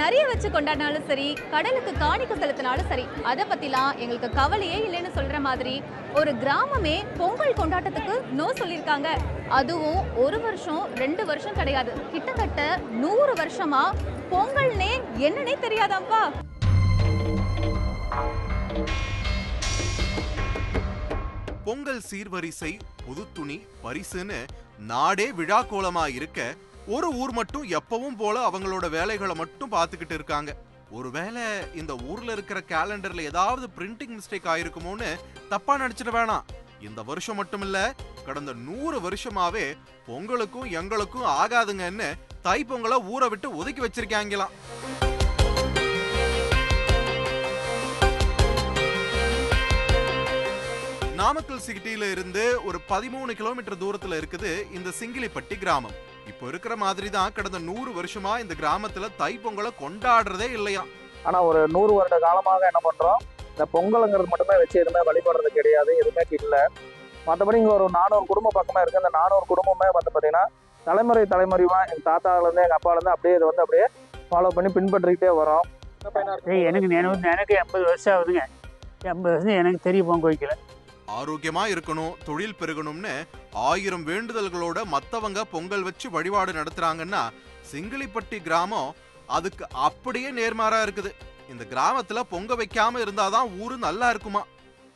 நிறைய வச்சு கொண்டாடினாலும் சரி, கடலுக்கு காணிக்கை செலுத்தினாலும் சரி, அதை பத்திலாம் எங்களுக்கு கவலையே இல்லைன்னு சொல்ற மாதிரி ஒரு கிராமமே பொங்கல் கொண்டாட்டத்துக்கு நோ சொல்லியிருக்காங்க. அதுவும் ஒரு வருஷம் 2 வருஷம் கிடையாது, கிட்டத்தட்ட 100 வருஷமா பொங்கல்னே என்னன்னே தெரியாதாம்பா. பொங்கல் சீர்வரிசை, புது துணி, பரிசுன்னு நாடே விழா கோலமா இருக்க ஒரு ஊர் மட்டும் எப்பவும் போல அவங்களோட வேலைகளை மட்டும் பார்த்துக்கிட்டு இருக்காங்க. ஒருவேளை இந்த ஊர்ல இருக்கிற கேலண்டர்ல ஏதாவது பிரிண்டிங் மிஸ்டேக் ஆயிருக்குமோன்னு தப்பா நினைச்சிட வேணாம். இந்த வருஷம் மட்டும் இல்ல, கடந்த 100 வருஷமாவே பொங்கலுக்கும் எங்களுக்கும் ஆகாதுங்கன்னு தைப்பொங்கலை ஊரை விட்டு ஒதுக்கி வச்சிருக்காங்களாம். நாமக்கல் சிட்டியில இருந்து ஒரு 13 கிலோமீட்டர் தூரத்துல இருக்குது இந்த சிங்கிலிப்பட்டி கிராமம். இப்போ இருக்கிற மாதிரி தான் கடந்த 100 வருஷமா இந்த கிராமத்துல தைப்பொங்கலை கொண்டாடுறதே இல்லையா. ஆனா ஒரு 100 வருட காலமாக என்ன பண்றோம், இந்த பொங்கலுங்கிறது மட்டுமே வச்சு எதுவுமே வழிபடுறது கிடையாது, எதுவுமே இல்லை. மற்றபடி இங்க ஒரு 400 குடும்பம் பக்கமா இருக்கு. அந்த 400 குடும்பமே பார்த்தீங்கன்னா தலைமுறைவா எங்க தாத்தால இருந்து எங்க அப்பால இருந்து அப்படியே இதை வந்து அப்படியே ஃபாலோ பண்ணி பின்பற்றிக்கிட்டே வரோம். எனக்கு 80 வருஷம் ஆகுதுங்க. 80 வருஷம் எனக்கு தெரியும் பொங்க வைக்கல. ஆரோக்கியமா இருக்கணும், தொழில் பெருகணும்னு 1000 வேண்டுதல்களோட மத்தவங்க பொங்கல் வச்சு வழிபாடு நடத்துறாங்கன்னா சிங்கிலிப்பட்டி கிராமம் அதுக்கு அப்படியே நேர்மாறா இருக்குது. இந்த கிராமத்துல பொங்க வைக்காம இருந்தாதான் ஊரு நல்லா இருக்குமா.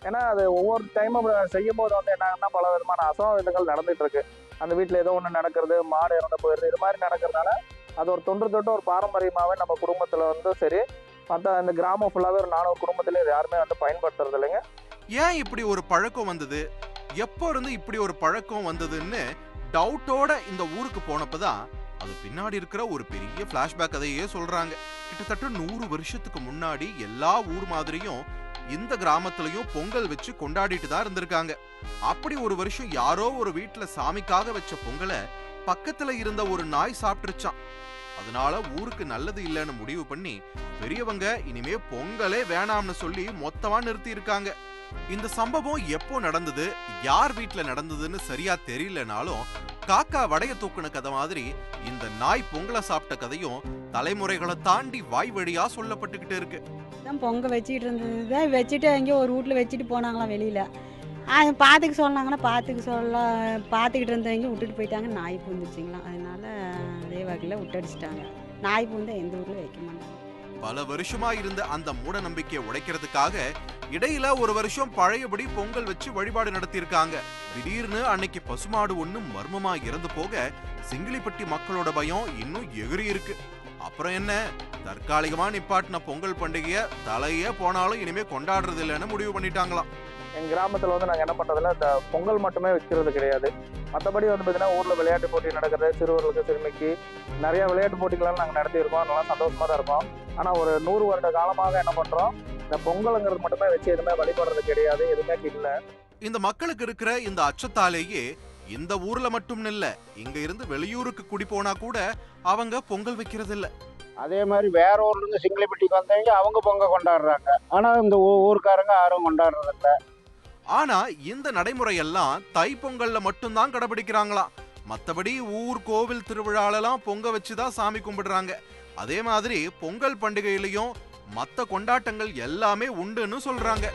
ஏன்னா அது ஒவ்வொரு டைமும் செய்யும் போது வந்து என்னன்னா பல விதமான அசம்பாவிதங்கள் நடந்துட்டு இருக்கு. அந்த வீட்டுல ஏதோ ஒண்ணு நடக்கிறது, மாடு இறந்து போயிடுது, இது மாதிரி நடக்கிறதுனால அது ஒரு தொன்று ஒரு பாரம்பரியமாவே நம்ம குடும்பத்துல வந்து சரி, மற்ற இந்த கிராமம் ஃபுல்லாவே ஒரு 400 குடும்பத்திலயும் யாருமே வந்து பயன்படுத்துறது இல்லைங்க. ஏன் இப்படி ஒரு பழக்கம் வந்தது, எப்போ இருந்து இப்படி ஒரு பழக்கம் வந்ததுன்னு டவுட்டோட இந்த ஊருக்கு போனப்பதான் அது பின்னாடி இருக்கிற ஒரு பெரிய பிளாஷ்பேக் கதையே சொல்றாங்க. கிட்டத்தட்ட 100 வருஷத்துக்கு முன்னாடி எல்லா ஊர் மாதிரியும் இந்த கிராமத்திலையும் பொங்கல் வச்சு கொண்டாடிட்டு தான் இருந்திருக்காங்க. அப்படி ஒரு வருஷம் யாரோ ஒரு வீட்டுல சாமிக்காக வச்ச பொங்கலை பக்கத்துல இருந்த ஒரு நாய் சாப்பிட்டுருச்சான். அதனால ஊருக்கு நல்லது இல்லைன்னு முடிவு பண்ணி பெரியவங்க இனிமே பொங்கலே வேணாம்னு சொல்லி மொத்தமா நிறுத்தி இருக்காங்க. இந்த சம்பவம் எப்போ நடந்தது, யார் வீட்டுல நடந்ததுன்னு சரியா தெரியலனாலும் காக்கா வடைய தூக்குன கதை மாதிரி இந்த நாய் பொங்கலை சாப்பிட்ட கதையும் தலைமுறைகளை தாண்டி வாய் வழியா சொல்லப்பட்டுக்கிட்டு இருக்கு. பொங்க வச்சுக்கிட்டு இருந்தது வச்சுட்டு எங்கேயோ ஒரு வீட்டில் வச்சுட்டு போனாங்களாம் வெளியில். பார்த்துக்க சொன்னாங்கன்னா பார்த்துக்கிட்டு இருந்தவங்க விட்டுட்டு போயிட்டாங்க. நாய் பூந்துச்சிங்களாம், அதனால அதே வகையில் விட்டடிச்சிட்டாங்க. நாய் பூந்தா எந்த ஊரில் வைக்க மாட்டாங்க. பல வருஷமா இருந்த அந்த மூட நம்பிக்கையை உடைக்கிறதுக்காக இடையில ஒரு வருஷம் பழையபடி பொங்கல் வச்சு வழிபாடு நடத்தியிருக்காங்க. திடீர்னு அன்னைக்கு பசுமாடு ஒண்ணு மர்மமா இறந்து போக சிங்கிலிப்பட்டி மக்களோட பயம் இன்னும் எகிரி இருக்கு. அப்புறம் என்ன, தற்காலிகமா நிப்பாட்டின பொங்கல் பண்டிகைய தலையே போனாலும் இனிமே கொண்டாடுறது இல்லைன்னு முடிவு பண்ணிட்டாங்களாம். எங்க கிராமத்துல வந்து நாங்க என்ன பண்றதுல இந்த பொங்கல் மட்டுமே வைக்கிறது கிடையாது. மற்றபடி வந்து பார்த்தீங்கன்னா ஊர்ல விளையாட்டு போட்டி நடக்கிறது, சிறுவர்களுக்கு சிறுமிக்கு நிறைய விளையாட்டு போட்டிகள்லாம் நாங்கள் நடத்தியிருக்கோம். நல்லா சந்தோஷமா தான் இருக்கோம். ஆனா ஒரு 100 வருட காலமாக என்ன பண்றோம், இந்த பொங்கலுங்கிறது மட்டுமே வச்சு எதுவுமே வழிபடுறது கிடையாது, எதுவுமே இல்லை. இந்த மக்களுக்கு இருக்கிற இந்த அச்சத்தாலேயே இந்த ஊர்ல மட்டும் இல்ல, இங்க இருந்து வெளியூருக்கு குடி போனா கூட அவங்க பொங்கல் வைக்கிறது இல்ல. அதே மாதிரி வேற ஊர்ல இருந்து சிங்கிலிப்பட்டிக்கு வந்தவங்க அவங்க பொங்கல் கொண்டாடுறாங்க. ஆனா இந்த ஊருக்காரங்க யாரும் கொண்டாடுறது இல்ல. ஆனா இந்த நடைமுறையெல்லாம் தைப்பொங்கல்ல மட்டும்தான் கடைபிடிக்கிறாங்களாம். மத்தபடி ஊர் கோவில் திருவிழாலெல்லாம் பொங்க வச்சுதான் சாமி கும்பிடுறாங்க. அதே மாதிரி பொங்கல் பண்டிகையிலையும் மத்த கொண்டாட்டங்கள் எல்லாமே உண்டுன்னு சொல்றாங்க.